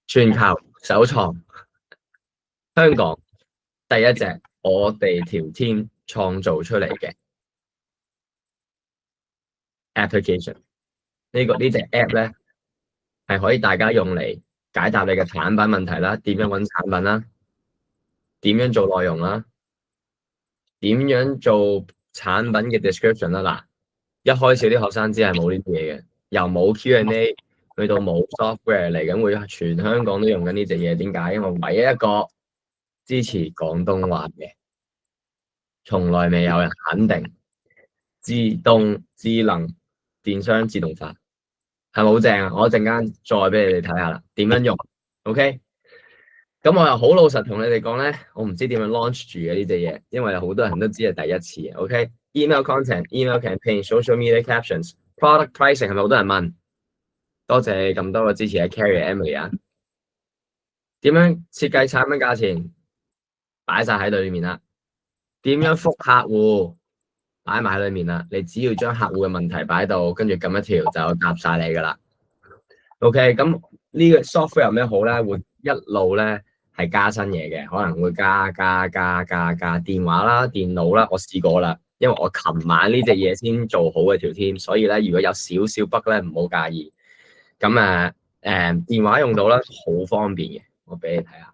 全球首創香港第一隻我哋條 team 創造出嚟嘅 application。呢隻 app 咧係可以大家用嚟解答你嘅產品問題啦，點樣揾產品啦，點樣做內容啦，點樣做產品嘅 description 啦。嗱，一開始啲學生知係冇呢啲嘢嘅，由冇 Q&A 去到冇 software 嚟緊會全香港都用緊呢隻嘢。點解？因為唯一一個支持廣東話嘅，從來未有人肯定自動智能電商自動化係咪好正啊？我一陣間再俾你哋睇下啦，點樣用 ？OK。咁我又好老實同你哋講咧，我唔知點樣 launch 住嘅呢隻嘢，因為好多人都知係第一次。OK，email content、email campaign、social media captions、product pricing 係咪好多人問？多謝咁多個支持嘅 Carrie Emily 啊！點樣設計產品價錢擺晒喺裏面啦？點樣覆客戶擺埋喺裏面啦？你只要將客戶嘅問題擺到，跟住撳一條就答晒你噶啦。OK，咁呢個 software 有咩好咧？會一路咧係加新嘢嘅，可能會加電話啦、電腦啦，我試過啦，因為我琴晚呢隻嘢先做好嘅條 team，所以咧如果有少少 bug 咧，唔好介意。咁電話用到啦，好方便嘅，我俾你睇下。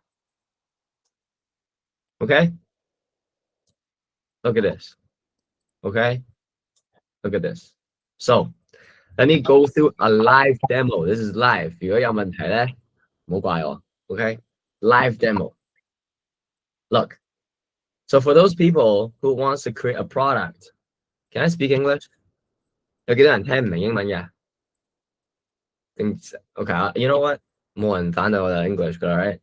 OK，look at this。OK，look at this。So let me go through a live demo. This is live。如果有問題咧，唔好怪我。OK，live demo。Look。So for those people who wants to create a product, can I speak English? 有幾多人聽唔明英文嘅？OK，you know what？冇人反對我哋 English 㗎啦 ，right？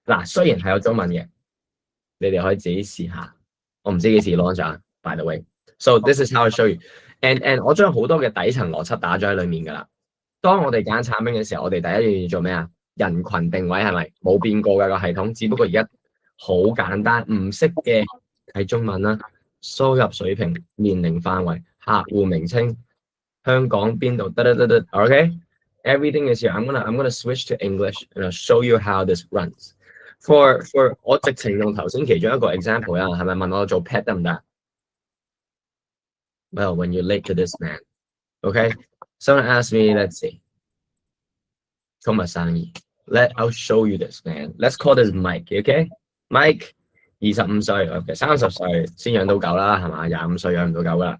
嗱，雖然係有中文嘅，你哋可以自己試下。我唔知幾時 launch 啊 ，by the way。So this is how I show you。And 我將好多嘅底層邏輯打咗喺裡面㗎啦。當我哋揀產品嘅時候，我哋第一樣嘢做咩啊？人群定位係咪冇變過㗎個系統？只不過而家好簡單，唔識嘅睇中文啦，輸入水平、年齡範圍、客戶名稱、香港邊度，OK？Everything is here. I'm gonna switch to English and I'll show you how this runs. For 我直情用頭先其中一個 example 啊，係咪問我做 pet 得唔得 ？Well, when you're late to this man, OK? Someone asked me, let's see. 寵物生意 I'll show you this, man. Let's call this Mike, OK? Mike 25歲 ，OK 30歲先養到狗啦，係嘛？25歲養唔到狗㗎啦。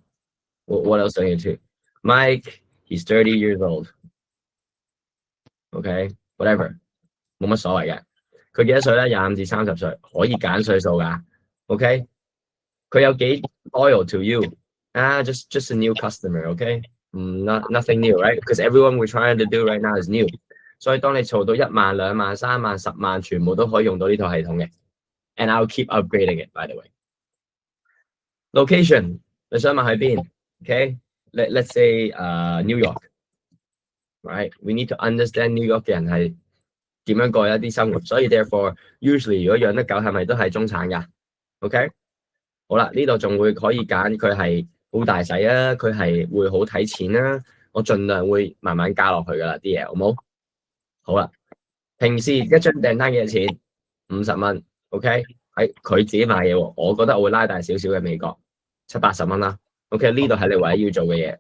What else do I need to? Mike, he's 30 years old. OK, whatever，冇乜所謂嘅。佢幾多歲咧？25至30歲，可以揀歲數㗎。OK，佢有幾 loyal to you？ just a new customer. OK，nothing new, right? Because everyone we're trying to do right now is new。所以當你儲到1萬、2萬、3萬、10萬，全部都可以用到呢套系統嘅。And I'll keep upgrading it, by the way. Location， 你想問喺邊 ？OK，let's say New York。Right, we need to understand New York 嘅人係點樣過一啲生活，所以 therefore usually 如果養得狗係咪都係中產㗎 ？OK， 好啦，呢度仲會可以揀佢係好大使啊，佢係會好睇錢啦，我盡量會慢慢加落去㗎啦啲嘢，好冇？好啦，平時一張訂單幾多錢？50蚊 ，OK， 喺佢自己買嘢喎，我覺得我會拉大少少嘅美國，70-80蚊啦。OK， 呢度係你唯一要做嘅嘢。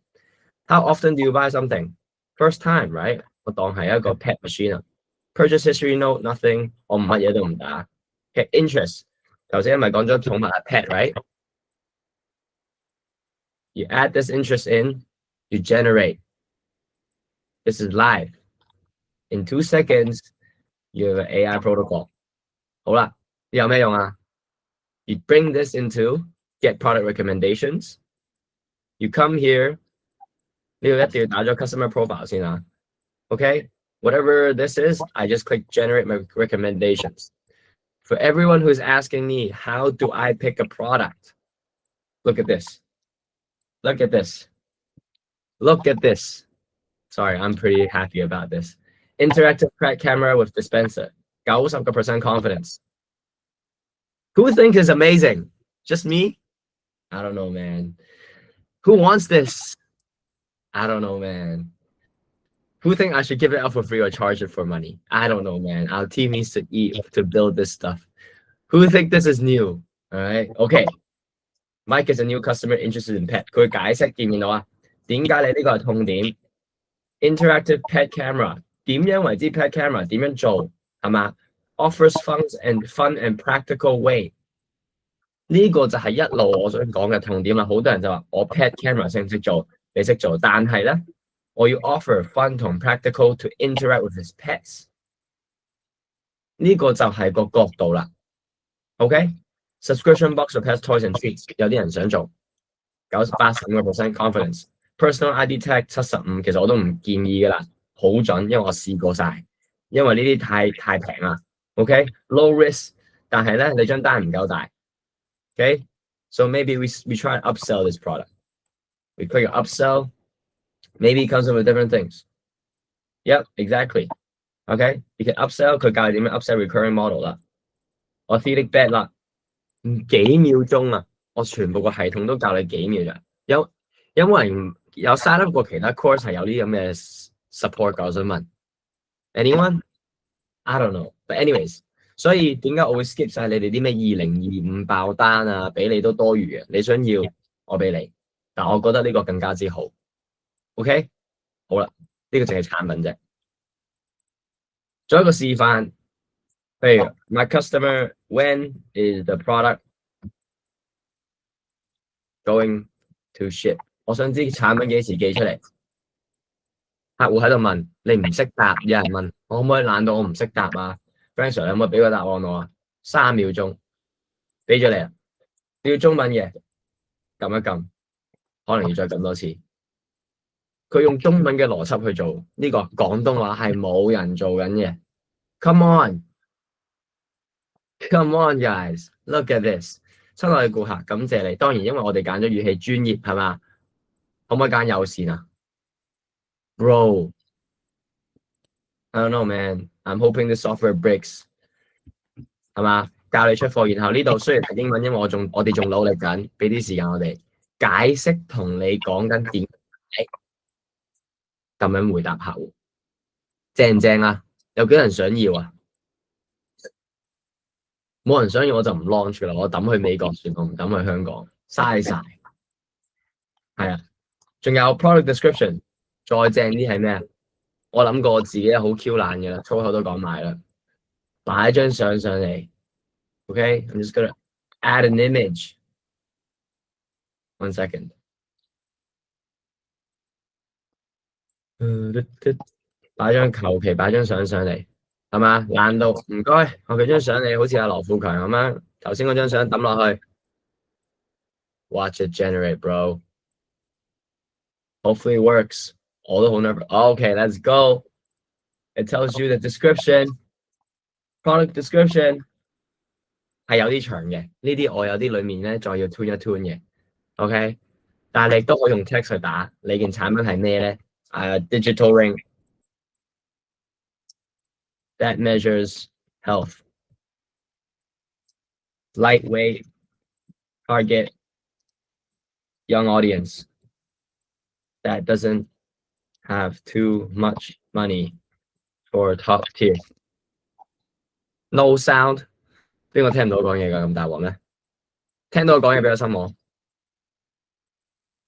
How often do you buy something? First time, right？ 我當係一個 pet machine 啊。Purchase history note nothing， 我乜嘢都唔打。嘅 interest， 頭先咪講咗寵物係 pet, right？ You add this interest in, you generate. This is live. In 2 seconds, you have an AI protocol. 好啦，有咩用啊？ You bring this into get product recommendations. You come here， 呢度一定要打咗 customer profile 先啊。Okay, whatever this is, I just click generate my recommendations. For everyone who's asking me, how do I pick a product? Look at this. Look at this. Look at this. Sorry, I'm pretty happy about this. Interactive camera with dispenser. 90% confidence. Who thinks is amazing? Just me? I don't know, man. Who wants this? I don't know, man. Who think I should give it out for free or charge it for money? I don't know, man. Our team needs to eat to build this stuff. Who think this is new? All right, okay. Mike is a new customer interested in pet. 佢解釋見唔見到啊？點解你呢個係痛點 ？Interactive pet camera 點樣為之 pet camera？點樣做係嘛？Offers fun and practical way。呢個就係一路我想講嘅痛點啦。好多人就話我 pet camera 識唔識做？你識做，但係咧我要 offer fun 同 practical to interact with his pets。呢個就係個角度啦。OK。Subscription box for pets, toys and treats， 有啲人想做85% confidence。Personal ID tag 75，其實我都唔建議噶啦，好準，因為我試過晒，因為呢啲太平啦。OK，low risk， 但係咧你張單唔夠大。OK，so maybe we try to upsell this product. We click upsell. Maybe it comes in with different things. Yep, exactly. OK， you can upsell， 佢教你點樣 upsell recurring model 啦。Orthopedic bed 啦。幾秒鐘啊！我全部個系統都教你幾秒咋？有冇人有 sign up 過其他 course 係有啲咁嘅 support 㗎？我想問 anyone？ I don't know。But anyways， 所以點解我會 skip 晒你哋啲咩2025爆單啊？俾你都多餘嘅。你想要我俾你，但我覺得呢個更加之好。OK， 好啦，呢個淨係產品啫。做一個示範。譬如 my customer when is the product going to ship？ 我想知產品幾時寄出嚟。客戶喺度問，你唔識答，有人問我可唔可以懶到我唔識答啊 ？Frank Sir， 你可唔可以俾個答案我啊？3秒鐘，俾咗你啦。你要中文嘅，撳一撳，可能要再撳多次。佢用中文嘅邏輯去做呢個廣東話係冇人做緊嘅。Come on！Come on, guys! Look at this！ 親愛嘅顧客，感謝你。當然，因為我哋揀咗語氣專業，係嘛？可唔可以揀友善啊 ？Bro, I don't know, man. I'm hoping the software breaks， 係嘛？教你出貨，然後呢度雖然係英文，因為我哋仲努力緊，俾啲時間我哋解釋同你講緊點解咁樣回答客戶，正唔正啊？有幾多人想要啊？冇人想要我就唔 launch 啦，我抌去美國算，我唔抌去香港，嘥晒。係啊，仲有 product description， 再正啲係咩啊？我諗過我自己好 Q 懶嘅啦，粗口都講埋啦，擺張相上嚟。OK，I'm just gonna add an image. One second. 求其擺張相上嚟。係嘛？懶到唔該，我俾張相你，好似阿羅富強咁樣，頭先嗰張相抌落去 ，watch it generate, bro. Hopefully it works. 我都好 nervous. Okay, let's go. It tells you the description, product description 係有啲長嘅，呢啲我有啲裡面咧再要 tune 一 tune 嘅。OK， 但係你都可以用 text 去打，你件產品係咩咧？digital ring。That measures health. Lightweight, target, young audience that doesn't have too much money for top tier. No sound. 邊個聽唔到講嘢㗎？咁大鑊咩？聽到我講嘢俾個心我。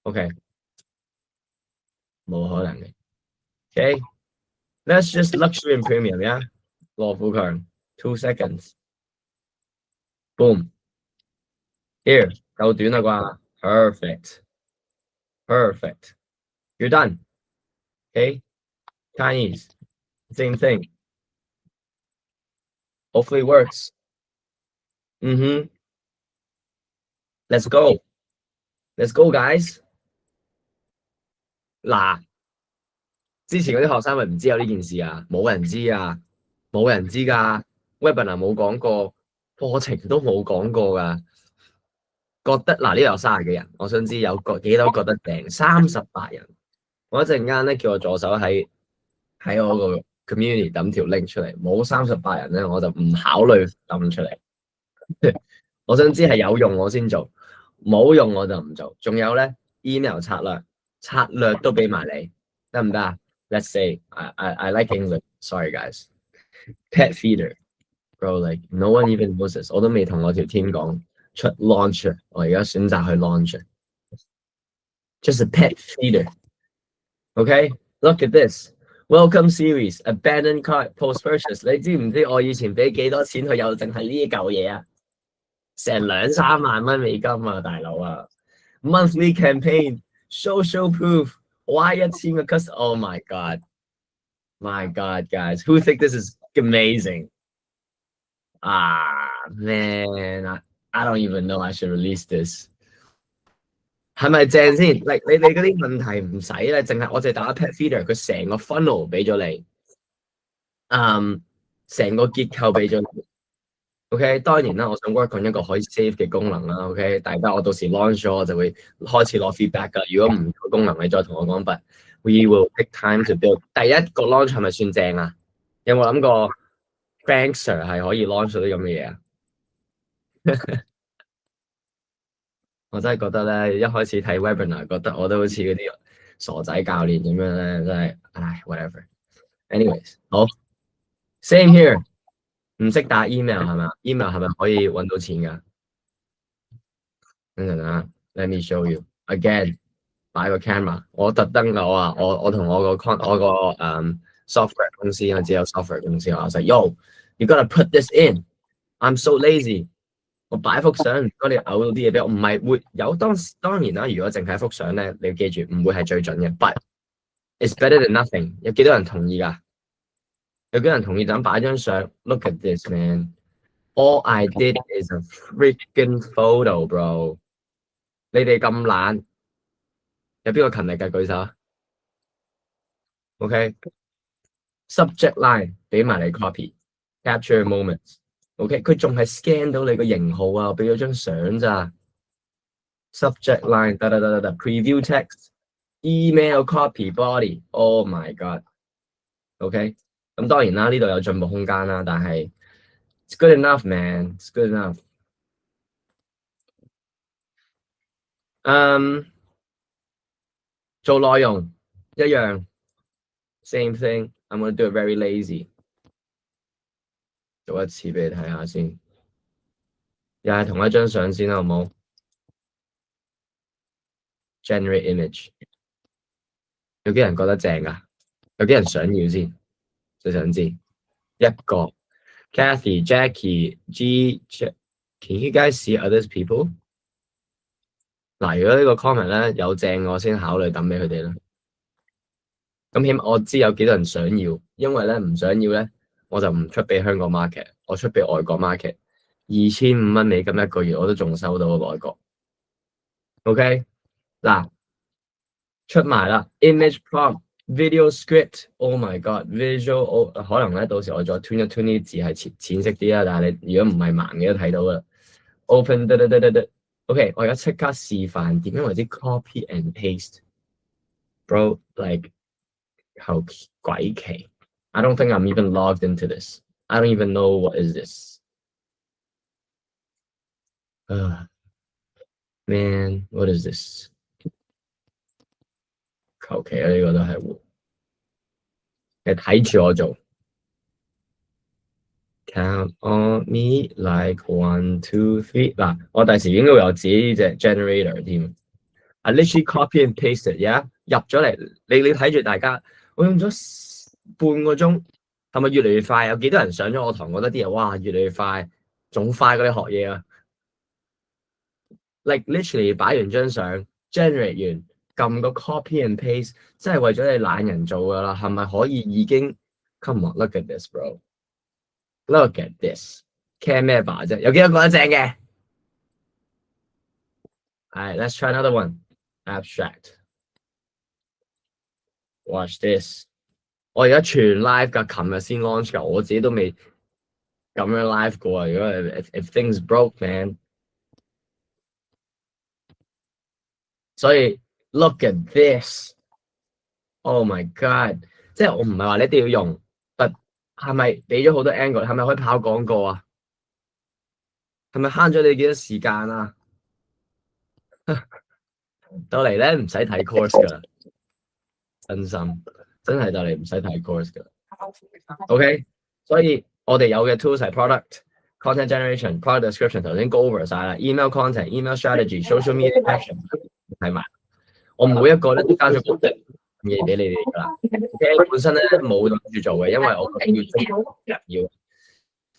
OK， 冇可能嘅。Okay，let's just luxury and premium, yeah？ 羅富強 2 seconds boom here 夠短啦啩 perfect you're done okay Chinese same thing hopefully it works let's go guys 嗱之前嗰啲學生咪唔知有呢件事啊冇人知啊冇人知㗎 webinar 冇講過課程都冇講過㗎覺得嗱呢度有30幾人我想知有幾多覺得訂38人我一陣間咧叫我助手喺我個 community 抌條 link 出嚟冇38人咧我就唔考慮抌出嚟我想知係有用我先做冇用我就唔做仲有咧 email 策略都俾埋你得唔得啊 let's say I like English. Sorry guys. Pet feeder, bro. Like no one even knows this.我都未同我條 team 講出 launch，我而家選擇去 launch。Just a pet feeder. Okay, look at this. Welcome series, abandoned cart post purchase。你知唔知我以前俾幾多錢佢又淨係呢嚿嘢啊？成2-3萬蚊美金啊，大佬啊！Monthly campaign, social proof，哇1000個 Oh my god, my god, guys, who think this is amazing? Man, I don't even know I should release this。係咪正先？你嗰啲問題唔使咧，淨係我哋打 pet feeder，佢成個 funnel 俾咗你，成個結構俾咗你。OK， 當然啦，我想 work on 一個可以 save 嘅功能啦。OK， 大家我到時 launch 咗，我就會開始攞 feedback 㗎。如果唔夠功能，你再同我講。But we will take time to build。第一個 launch 係咪算正啊？有冇諗過 Frank Sir 係可以 launch 到啲咁嘅嘢啊？我真係覺得咧，一開始睇 webinar 覺得我都好似嗰啲傻仔教練咁樣咧，真係唉 whatever。anyways， 好 same here。唔識打 email 係咪 ？email 係咪可以揾到錢㗎？等陣啊 ，let me show you again。擺個 camera，我特登我同我個software 公司，我只有 software 公司，我話 yo，you gotta put this in。I'm so lazy。我擺幅相，如果你嘔到啲嘢俾我，唔係會有當然啦。如果淨係一幅相咧，你要記住唔會係最準嘅。But it's better than nothing。有幾多人同意㗎？有幾多人同意就咁擺張相 ？Look at this man。All I did is a freaking photo, bro。你哋咁懶，有邊個勤力嘅舉手啊 ？OK。Subject line 俾埋你 copy，capture moments。OK， 佢仲係 scan 到你個型號啊，俾咗張相咋。Subject line 得 preview text email copy body oh my god OK 咁當然啦，呢度有進步空間啦，但係 it's good enough man it's good enough。 做內容一樣 same thing I'm gonna do it very lazy。 做一次俾你睇下先，又係同一張相先好唔好？ Generate image。 有幾人覺得正㗎？有幾人想要先？最想知一個 Kathy Jackie G。Can you guys see other people？ 嗱，如果呢個 comment 咧有正，我先考慮抌俾佢哋啦。咁起碼我知有幾多人想要，因為咧唔想要咧，我就唔出俾香港 market， 我出俾外國 market。2500蚊美金一個月，我都仲收到外國。OK， 嗱，出埋啦 ，image prompt。Video script，oh my god，visual， 可能咧到時我再 tune 一 tune 啲字係淺色啲啦，但係你如果唔係盲嘅都睇到啦。Open OK， 我而家即刻示範點樣為之 copy and paste。Bro like 後鬼奇 ，I don't think I'm even logged into this. I don't even know what is this. Man, what is this？ 求其啊，呢個都係喎。你睇住我做。Count on me like 1, 2, 3。嗱，我第時應該會有自己呢隻 generator 添。I literally copy and paste it，yeah， 入咗嚟，你睇住大家，我用咗半個鐘，係咪越嚟越快？有幾多人上咗我堂覺得啲嘢哇越嚟越快，仲快過你學嘢啊 ？Like literally 擺完張相 generate 完，撳個 copy and paste， 真係為咗你懶人做噶啦，係咪可以已經 ？Come on, look at this, bro. Look at this. Canva 啫，有幾多個得正嘅？係 let's try another one. Abstract. Watch this。我而家全 live 㗎，琴日先 launch 㗎，我自己都未咁樣 live 過啊！如果 if things broke man， 所以 look at this。Oh my god！ 即係我唔係話你一定要用，但係咪俾咗好多 angle？ 係咪可以跑廣告啊？係咪慳咗你幾多時間啊？到嚟咧唔使睇 course 㗎啦，真心。真係就嚟唔使睇 course 噶。OK， 所以我哋有嘅 tools 係 product、content generation、product description， 頭先 go over 晒啦 ，email content、email strategy、social media action 睇埋。我每一個咧都加咗個嘢俾你哋㗎啦。OK， 本身咧冇諗住做嘅，因為我覺得要，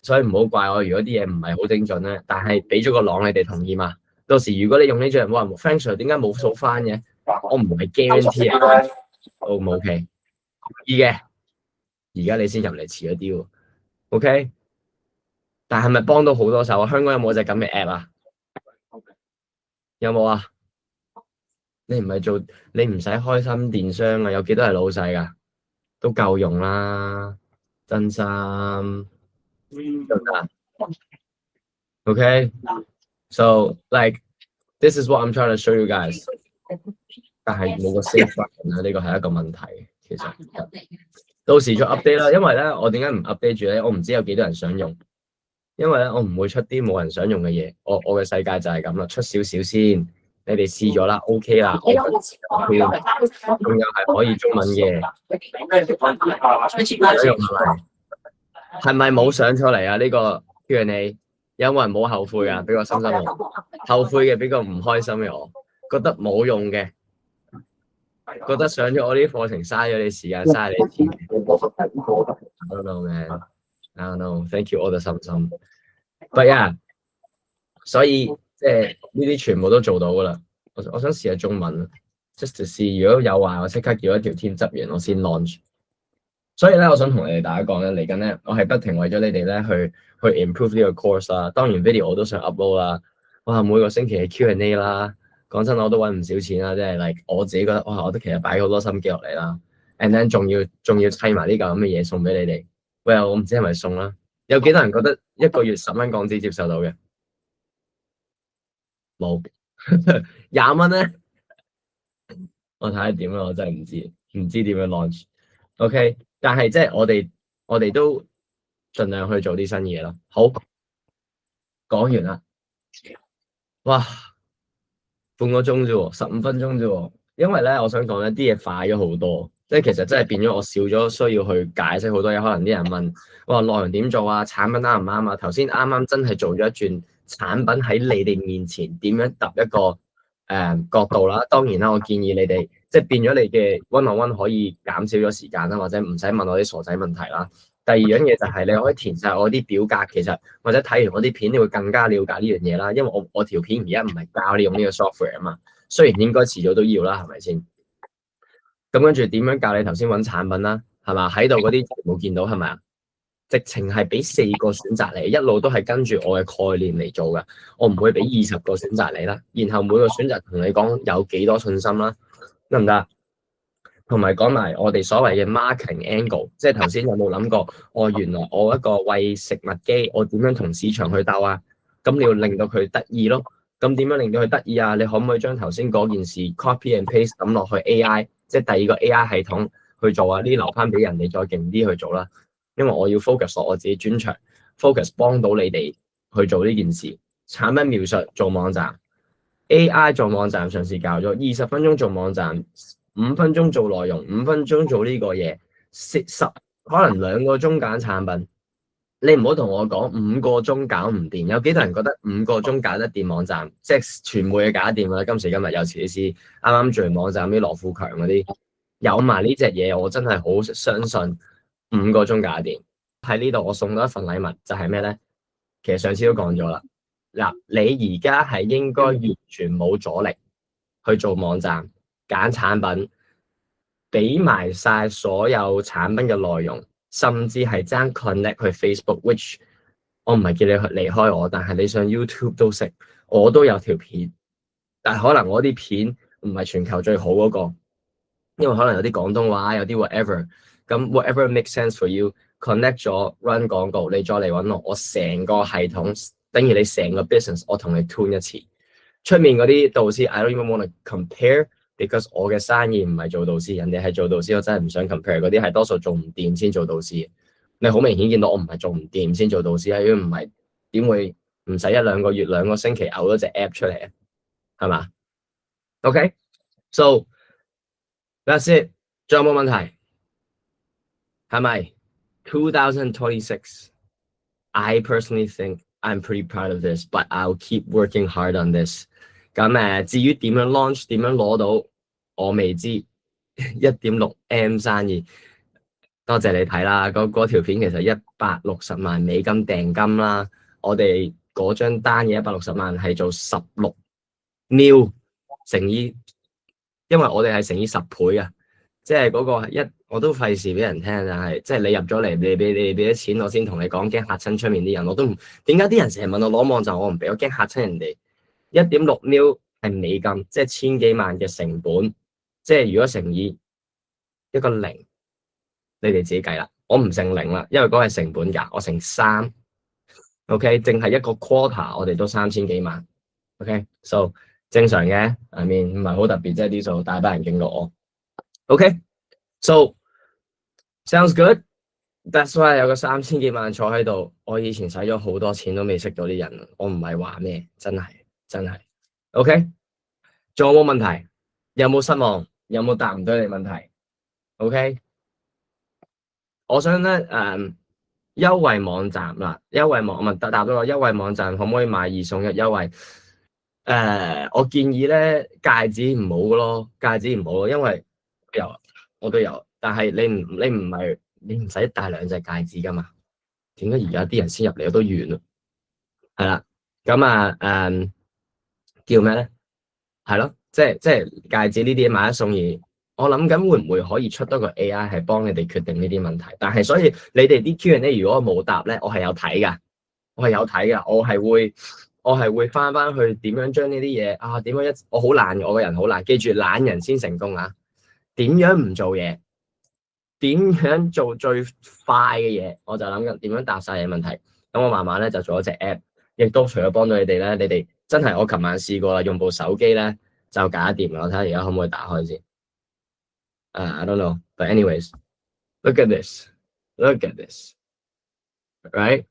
所以唔好怪我。如果啲嘢唔係好精準咧，但係俾咗個朗，你哋同意嘛？到時如果你用呢張，哇 ，Frank Sir 點解冇數翻嘅？我唔係 guarantee 啊。O 唔 OK？ 同意嘅，而家你先入嚟遲咗啲喎。OK， 但係咪幫到好多手啊？香港有冇隻咁嘅 app 啊？有冇啊？你唔係做，你唔使開心電商啊？有幾多係老細㗎？都夠用啦，真心得唔得？OK， so like this is what I'm trying to show you guys。但係冇個 safe button 呢個係一個問題。其實到時再 update 啦，因為咧我點解唔 update 住咧？我唔知有幾多人想用，因為咧我唔會出啲冇人想用嘅嘢。我嘅世界就係咁啦，出少少先，你哋試咗啦 ，OK 啦，仲有係可以中文嘅，係咪冇上出嚟啊？呢個 Q&A 有冇人冇後悔啊？俾個心心我，後悔嘅俾個唔開心嘅我，覺得冇用嘅。覺得上咗我啲課程嘥咗你時間，嘥你錢。I don't know, man. I don't know. Thank you all the 心心。But yeah， 所以即係呢啲全部都做到噶啦。我想試下中文 ，just to see。如果有話，我即刻叫一條 team 執完，我先 launch。所以咧，我想同你哋大家講咧，嚟緊咧，我係不停為咗你哋咧去 improve 呢個 course 啦。當然 video 我都想 upload 啦。哇，每個星期嘅 Q&A 啦。講真，我都揾唔少錢啦，即係 like 我自己覺得，哇！我都其實擺好多心機落嚟啦 ，and then 仲要砌埋呢嚿咁嘅嘢送俾你哋。喂，我唔知係咪送啦？有幾多人覺得一個月10蚊港紙接受到嘅？冇20蚊咧？我睇下點啦，我真係唔知點樣 launch。OK， 但係即係我哋都盡量去做啲新嘢咯。好，講完啦。哇！半個鐘啫喎，15分鐘啫喎，因為咧，我想講咧，啲嘢快咗好多，即係其實真係變咗我少咗需要去解釋好多嘢。可能啲人問我話內容點做啊，產品啱唔啱啊？頭先啱啱真係做咗一轉產品喺你哋面前點樣揼一個角度啦。當然啦，我建議你哋即係變咗你嘅 one-on-one 可以減少咗時間啦，或者唔使問我啲傻仔問題啦。第二樣嘢就係你可以填晒我啲表格，其實或者睇完我啲片，你會更加了解呢樣嘢啦。因為我條片而家唔係教你用呢個 software 啊嘛，雖然應該遲早都要啦，係咪先？咁跟住點樣教你頭先揾產品啦，係嘛？喺度嗰啲冇見到係咪啊？直情係俾4個選擇你，一路都係跟住我嘅概念嚟做㗎，我唔會俾20個選擇你啦。然後每個選擇同你講有幾多信心啦，得唔得？同埋講埋我哋所謂嘅 marketing angle， 即係頭先有冇諗過？原來我一個餵食物機，我點樣同市場去鬥啊？咁你要令到佢得意咯。咁點樣令到佢得意啊？你可唔可以將頭先嗰件事 copy and paste 抌落去 AI， 即係第二個 AI 系統去做啊？呢留翻俾人哋再勁啲去做啦。因為我要 focus 我自己專長 ，focus 幫到你哋去做呢件事。產品描述做網站 ，AI 做網站上次教咗20分鐘做網站。5分鐘做內容，5分鐘做呢個嘢，10可能2個鐘揀產品。你唔好同我講5個鐘搞唔掂。有幾多人覺得5個鐘搞得掂網站？即係傳媒嘅搞得掂啦。今時今日有設計師啱啱做完網站啲羅富強嗰啲，有埋呢隻嘢，我真係好相信5個鐘搞得掂。喺呢度我送多一份禮物，就係咩咧？其實上次都講咗啦。嗱，你而家係應該完全冇阻力去做網站。揀產品，俾埋晒所有產品嘅內容，甚至係爭 connect 去 Facebook，which 我唔係叫你去離開我，但係你上 YouTube 都識，我都有條片，但係可能我啲片唔係全球最好嗰個，因為可能有啲廣東話，有啲 whatever，咁 whatever make sense for you，connect 咗 run 廣告，你再嚟揾我成個系統，等於你成個 business，我同你 tune 一次，出面嗰啲導師 I don't even want to compare。Because 我嘅生意唔係做導師，人哋係做導師，我真係唔想 compare。嗰啲係多數做唔掂先做導師。你好明顯見到我唔係做唔掂先做導師啊！如果唔係，點會唔使1-2個月、2個星期嘔咗隻 app 出嚟啊？係嘛？OK，so that's it。仲有冇問題？係咪？2026 I personally think I'm pretty proud of this, but I'll keep working hard on this。咁至於點樣 launch，點樣攞到，我未知。1.6M 生意，多謝你睇啦。嗰條片其實160萬美金訂金啦，我哋嗰張單嘅160萬係做16 mil 乘以，因為我哋係乘以10倍啊。即係嗰個我都費事俾人聽，但係即係你入咗嚟，你俾啲錢我先同你講，驚嚇親出面啲人。我都唔點解啲人成日問我攞網站，我唔俾，我驚嚇親人哋。1.6 mil 係美金，即係千幾萬嘅成本，即係如果乘以一個零，你哋自己計啦。我唔乘零啦，因為嗰個係成本價，我乘3。OK， 淨係一個 quarter， 我哋都3000幾萬。OK，so 正常嘅，I mean 唔係好特別，即係啲數大班人經過我。OK，so sounds good。That's why 有個3000幾萬坐喺度，我以前使咗好多錢都未識到啲人，我唔係話咩，真係。OK， 仲有冇問題？有冇失望？有冇答唔到你問題 ？OK， 我想咧優惠網站啦，優惠網問答到個優惠網站可唔可以買2送1優惠？我建議咧戒指唔好咯，戒指唔好咯，因為我都有，但係你唔使戴2隻戒指噶嘛？點解而家啲人先入嚟我都遠咯？係啦，咁叫咩咧？係咯，即係戒指呢啲買1送2，我諗緊會唔會可以出多個 AI 係幫你哋決定呢啲問題？但係所以你哋啲 Q&A 如果我冇答咧，我係有睇噶，我係會翻去點樣將呢啲嘢啊？點樣我好懶，我個人好懶，記住懶人先成功啊！點樣唔做嘢？點樣做最快嘅嘢？我就諗緊點樣答晒你問題。咁我慢慢咧就做咗隻 app， 亦都除咗幫到你哋咧，你哋真係我琴晚試過啦，用部手機咧就搞掂啦。我睇下而家可唔可以打開先。I don't know, but anyways, look at this, right?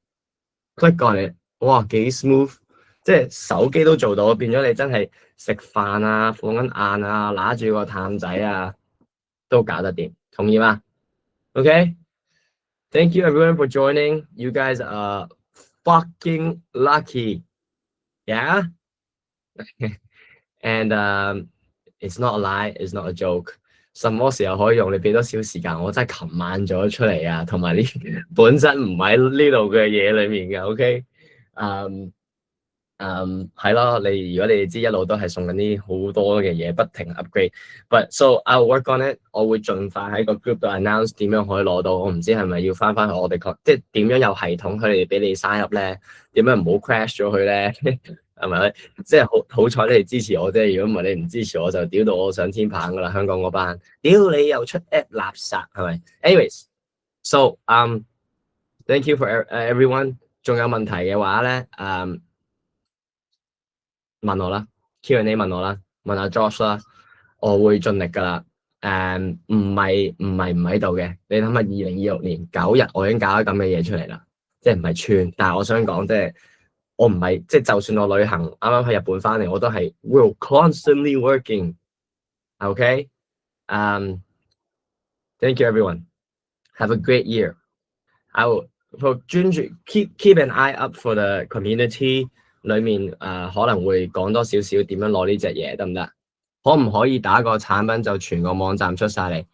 Click on it， 哇，幾 smooth， 即係手機都做到，變咗你真係食飯啊、放緊晏啊、拿住個探仔啊，都搞得掂，同意嗎？Okay, thank you everyone for joining. You guys are fucking lucky. Yeah? And it's not a lie, it's not a joke. 什麼時候可以用？你俾多少時間？我真係琴晚做咗出嚟啊，同埋呢本身唔喺呢度嘅嘢裏面嘅。OK，係咯，如果你哋知一路都係送緊啲好多嘅嘢，不停 upgrade。But so I'll work on it。我會盡快喺個 group 度 announce 點樣可以攞到。我唔知係咪要翻去我哋即係點樣有系統佢哋俾你 sign up 咧？點樣唔好 crash 咗佢咧？係咪？即係好彩你哋支持我啫。如果唔係你唔支持我，就屌到我上天棚噶啦！香港嗰班屌你又出 app 垃圾係咪 ？Anyways，so thank you for everyone。仲有問題嘅話咧，問我啦 ，Q&A 問我啦，問阿 Josh 啦，我會盡力噶啦。唔係唔喺度嘅。你諗下，2026年9日我已經搞咗咁嘅嘢出嚟啦，即係唔係串。但係我想講，即係我唔係即係，就算我旅行啱啱喺日本翻嚟，我都係 will constantly working。Okay， thank you everyone. Have a great year. I will 專注 keep an eye up for the community。裏面可能會講多少少點樣攞呢隻嘢得唔得？可唔可以打個產品就全個網站出晒嚟？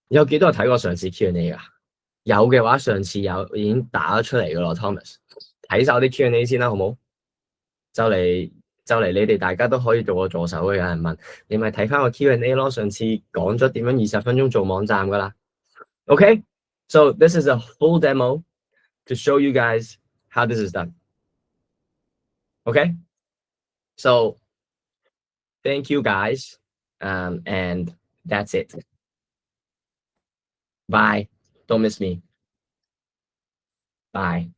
有幾多人睇過上次 Q&A 㗎？有嘅話，上次已經打咗出嚟㗎咯 ，Thomas。睇晒我啲 Q&A 先啦，好冇？就嚟你哋大家都可以做個助手嘅。有人問你咪睇翻個 Q&A 咯，上次講咗點樣20分鐘做網站㗎啦。Okay， so this is a full demo to show you guys how this is done。Okay， so thank you guys, and that's it. Bye. Don't miss me. Bye.